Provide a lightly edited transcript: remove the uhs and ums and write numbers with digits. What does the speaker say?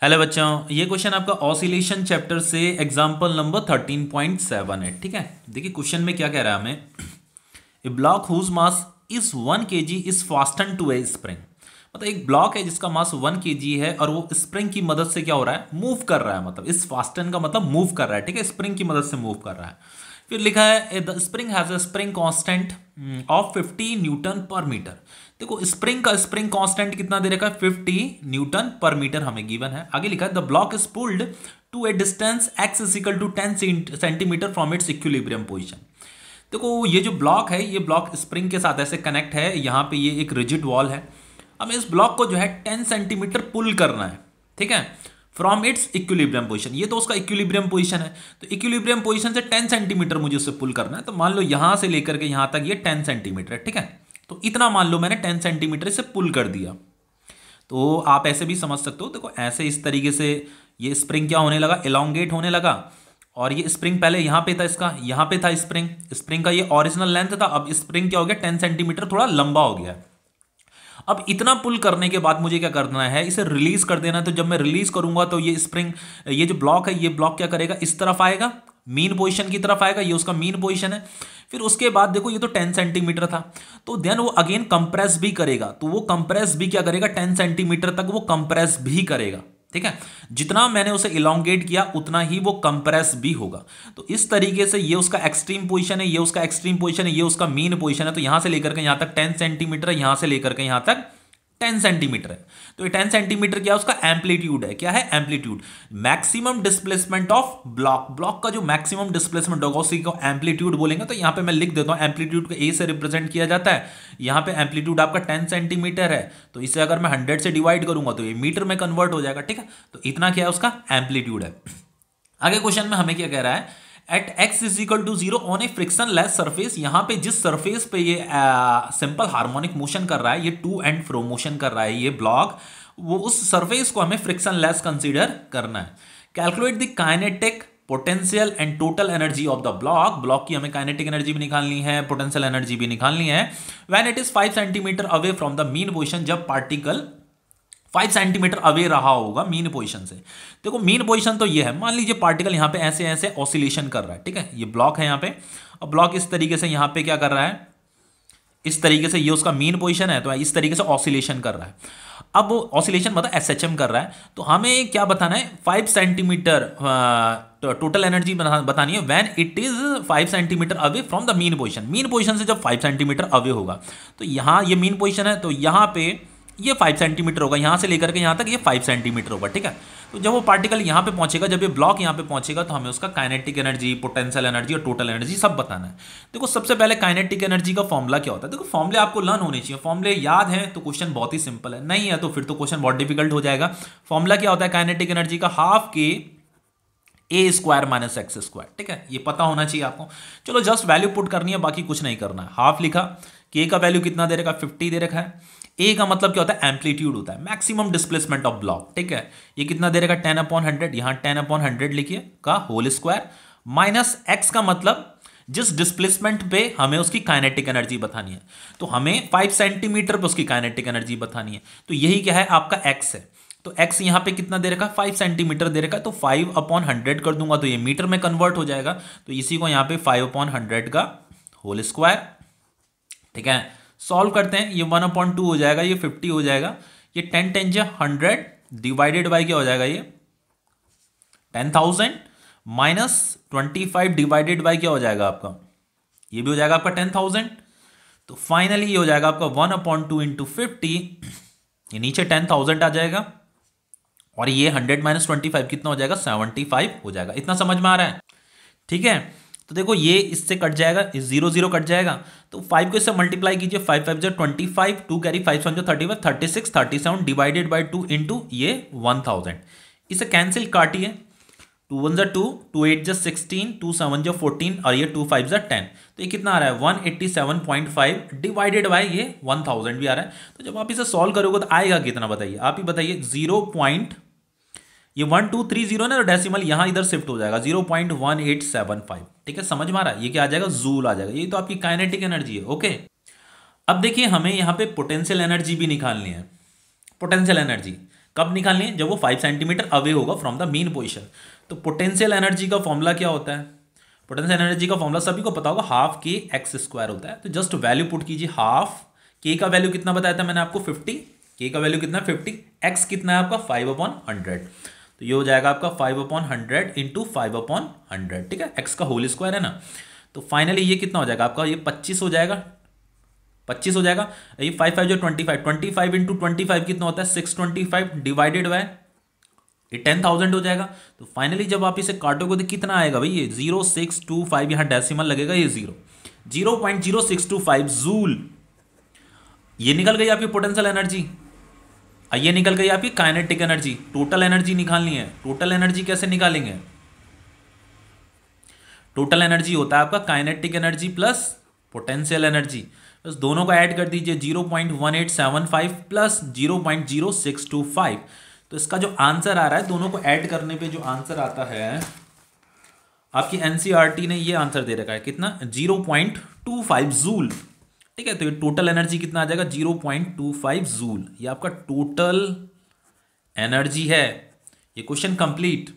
Hello बच्चों, ये question आपका ऑसिलेशन चैप्टर से एग्जांपल नंबर 13.7 है। ठीक है, देखिए क्वेश्चन में क्या कह रहा है हमें। A block whose mass is 1 kg is fastened to a spring. मतलब एक ब्लॉक है जिसका मास 1 kg है और वो स्प्रिंग की मदद से क्या हो रहा है, मूव कर रहा है। मतलब इस फास्टन का मतलब मूव कर रहा है। ठीक है, स्प्रिंग की मदद से मूव कर रहा है। फिर लिखा है the spring has a spring constant of 50 Newton पर मीटर। देखो स्प्रिंग का स्प्रिंग कांस्टेंट कितना दे रखा है, 50 न्यूटन पर मीटर हमें गिवन है। आगे लिखा है the block is pulled to a distance x is equal to 10 centimetre from its equilibrium position. देखो ये जो ब्लॉक है, ये ब्लॉक स्प्रिंग के साथ ऐसे कनेक्ट है। यहाँ पे ये एक रिजिड वॉल है। हमें इस ब्लॉक को जो है 10 सेंटीमीटर पुल करना है। ठीक है, फ्रॉम इट्स इक्विलिब्रियम पोजीशन। ये तो उसका इक्विलिब्रियम पोजीशन है, तो इक्विलिब्रियम पोजीशन से 10 सेंटीमीटर मुझे उससे पुल करना है। तो मान लो यहां से लेकर के यहां तक ये 10 सेंटीमीटर है। ठीक है, तो इतना मान लो मैंने 10 सेंटीमीटर से पुल कर दिया। तो आप ऐसे भी समझ सकते हो। देखो ऐसे इस तरीके से ये स्प्रिंग क्या होने लगा, एलोंगेट होने लगा। और ये स्प्रिंग पहले यहां पे था, इसका यहां पे था स्प्रिंग। स्प्रिंग का ये ओरिजिनल लेंथ था, अब स्प्रिंग क्या हो गया, 10 सेंटीमीटर थोड़ा लंबा हो गया। अब इतना पुल करने के बाद मुझे क्या करना है, इसे रिलीज कर देना है। तो जब मैं रिलीज करूंगा तो ये स्प्रिंग, ये जो ब्लॉक है, ये ब्लॉक क्या करेगा, इस तरफ आएगा, मीन पोजीशन की तरफ आएगा। ये उसका मीन पोजीशन है। फिर उसके बाद देखो ये तो 10 सेंटीमीटर था, तो देन वो अगेन कंप्रेस भी करेगा। तो वो कंप्रेस भी क्या करेगा, 10 सेंटीमीटर तक वो कंप्रेस भी करेगा। ठीक है, जितना मैंने उसे इलोंगेट किया उतना ही वो कंप्रेस भी होगा। तो इस तरीके से ये उसका एक्सट्रीम पोजीशन है, ये उसका एक्सट्रीम पोजीशन है, ये उसका मीन पोजीशन है। तो यहां से लेकर के यहां तक 10 सेंटीमीटर है, यहां से लेकर के यहां तक 10 सेंटीमीटर है। तो ये 10 सेंटीमीटर क्या है, उसका एम्पलीट्यूड है। क्या है, amplitude. Maximum displacement of block, block का जो मैक्सिमम डिस्प्लेसमेंट होगा उसी को एम्पलीट्यूड बोलेंगे। तो यहां पे मैं लिख देता हूं, एम्पलीट्यूड को ए से रिप्रेजेंट किया जाता है। यहां पे एम्पलीट्यूड आपका 10 सेंटीमीटर है, तो इसे अगर मैं 100 से डिवाइड करूंगा तो ये मीटर में कन्वर्ट हो जाएगा। ठीक है, तो इतना क्या है, उसका एम्पलीट्यूड है। आगे क्वेश्चन में हमें क्या कह रहा है, at x is equal to 0 on a frictionless surface. यहां पे जिस सरफेस पे ये सिंपल हार्मोनिक मोशन कर रहा है, ये टू एंड फ्रो मोशन कर रहा है ये ब्लॉक, वो उस सरफेस को हमें फ्रिक्शन लेस कंसीडर करना है। Calculate the kinetic potential and total energy of the block. Block की हमें काइनेटिक एनर्जी भी निकालनी है, पोटेंशियल एनर्जी भी निकालनी है। When it is 5 centimetre away from the mean position, जब पार्टिकल 5 सेंटीमीटर अवे रहा होगा मीन पोजीशन से। देखो मीन पोजीशन तो ये है, मान लीजिए पार्टिकल यहां पे ऐसे ऐसे ऑसिलेशन कर रहा है। ठीक है, ये ब्लॉक है यहां पे, और ब्लॉक इस तरीके से यहां पे क्या कर रहा है, इस तरीके से, ये उसका मीन पोजीशन है, तो इस तरीके से ऑसिलेशन कर रहा है। अब वो ऑसिलेशन मतलब एसएचएम कर रहा है। तो हमें क्या बताना है, 5 सेंटीमीटर टोटल एनर्जी बतानी है when it is 5 centimetre away from the mean position. Mean position से जब 5 सेंटीमीटर अवे होगा, तो यहां ये मीन पोजीशन है, तो यहां पे ये 5 सेंटीमीटर होगा, यहां से लेकर के यहां तक ये 5 सेंटीमीटर होगा। ठीक है, तो जब वो पार्टिकल यहां पे पहुंचेगा, जब ये ब्लॉक यहां पे पहुंचेगा, तो हमें उसका काइनेटिक एनर्जी, पोटेंशियल एनर्जी और टोटल एनर्जी सब बताना है। देखो सबसे पहले काइनेटिक एनर्जी का फॉर्मूला क्या होता है। देखो फॉर्मूले आपको लर्न होने चाहिए। फॉर्मूले याद है तो क्वेश्चन बहुत ही सिंपल है, नहीं है तो फिर तो क्वेश्चन बहुत डिफिकल्ट हो जाएगा। फॉर्मूला क्या होता है काइनेटिक एनर्जी का, हाफ के ए स्क्वायर माइनस एक्स स्क्वायर। ठीक है, ये पता होना चाहिए आपको। चलो जस्ट वैल्यू पुट करनी है, बाकी कुछ नहीं करना है। हाफ लिखा, के का वैल्यू कितना दे रखा, 50 दे रखा है। ए का मतलब क्या होता है, एम्पलीट्यूड होता है, मैक्सिमम डिस्प्लेसमेंट ऑफ ब्लॉक। ठीक है, ये कितना दे रखा, 10/100, यहां 10/100 लिखिए का होल स्क्वायर, माइनस एक्स का मतलब जिस डिस्प्लेसमेंट पे हमें उसकी काइनेटिक एनर्जी बतानी है। तो हमें 5 सेंटीमीटर पे उसकी काइनेटिक एनर्जी बतानी है, तो यही क्या है, आपका एक्स है। तो x यहां पे कितना दे रखा है, 5 सेंटीमीटर दे रखा है, तो 5/100 कर दूंगा तो ये मीटर में कन्वर्ट हो जाएगा। तो इसी को यहां पे 5/100 का होल स्क्वायर। ठीक है, सॉल्व करते हैं, ये 1/2 हो जाएगा, ये 50 हो जाएगा, ये 10 10 जा 100 डिवाइडेड बाई क्या हो जाएगा, ये 10,000 माइनस 25 डिवाइडेड बाई क्या हो जाएगा आपका, ये भी हो जाएगा आपका 10,000। तो फाइनली ये हो जाएगा आपका 1/2 इंटू 50, ये नीचे 10,000 आ जाएगा, और ये 100 माइनस 25 कितना हो जाएगा, 75 हो जाएगा। इतना समझ में आ रहा है। ठीक है, तो देखो ये इससे कट जाएगा, इस 0 0 कट जाएगा, तो 5 को इससे मल्टीप्लाई कीजिए, 5 5 जो 25, 2 कैरी 5 7 जो 35, 36 37 डिवाइडेड बाई 2 इंटू ये 1000। इसे कैंसिल काटिए, 2 1 जो 2, 2 8 जो 16, 2 7 जो 14 और ये 2 5 जो 10। तो ये कितना आ रहा है, 187.5 डिवाइडेड बाई ये 1000 भी आ रहा है। तो जब आप इसे सॉल्व करोगे तो आएगा कितना, बताइए, आप ही बताइए। 0. ये 1 2 3 0 ना, तो डेसिमल यहां इधर शिफ्ट हो जाएगा, 0.1875। ठीक है, समझ में आ रहा है, ये क्या आ जाएगा, जूल आ जाएगा। ये तो आपकी काइनेटिक एनर्जी है। ओके, अब देखिए हमें यहां पे पोटेंशियल एनर्जी भी निकालनी है। पोटेंशियल एनर्जी कब निकालनी है? जब वो 5 सेंटीमीटर अवे होगा फ्रॉम द मीन पोजिशन। तो पोटेंशियल एनर्जी का फॉर्मूला क्या होता है? पोटेंशियल एनर्जी का फॉर्मूला सभी को पता होगा, हाफ के एक्स स्क्वायर होता है। तो जस्ट वैल्यू पुट कीजिए, हाफ के का वैल्यू कितना बताया था मैंने आपको 50, के का वैल्यू कितना 50, एक्स कितना है आपका 5/100। तो ये हो जाएगा आपका 5/100 इंटू 5/100, ठीक है, एक्स का होल स्क्वायर है ना। तो फाइनली ये कितना हो जाएगा आपका, ये 25 हो जाएगा, 25 हो जाएगा। ये 5 5 जो 25, 25 इंटू 25 कितना होता है 625 डिवाइडेड बाय ये 10,000 हो जाएगा। तो फाइनली जब आप इसे काटोगे तो कितना आएगा भाई, ये 0625, यहाँ डेसिमल लगेगा, ये 0.0625 जूल। ये निकल गई आपकी पोटेंशियल एनर्जी। ये निकल गई आपकी काइनेटिक एनर्जी। टोटल एनर्जी निकालनी है। टोटल एनर्जी कैसे निकालेंगे? टोटल एनर्जी होता है आपका kinetic energy plus potential energy, बस दोनों को ऐड कर दीजिए, 0.1875 प्लस 0.0625। तो इसका जो आंसर आ रहा है, दोनों को ऐड करने पे जो आंसर आता है, आपकी एनसीईआरटी ने ये आंसर दे रखा है कितना, 0.25 जूल, ठीक है। तो ये टोटल एनर्जी कितना आ जाएगा 0.25 जूल, ये आपका टोटल एनर्जी है। ये क्वेश्चन कंप्लीट।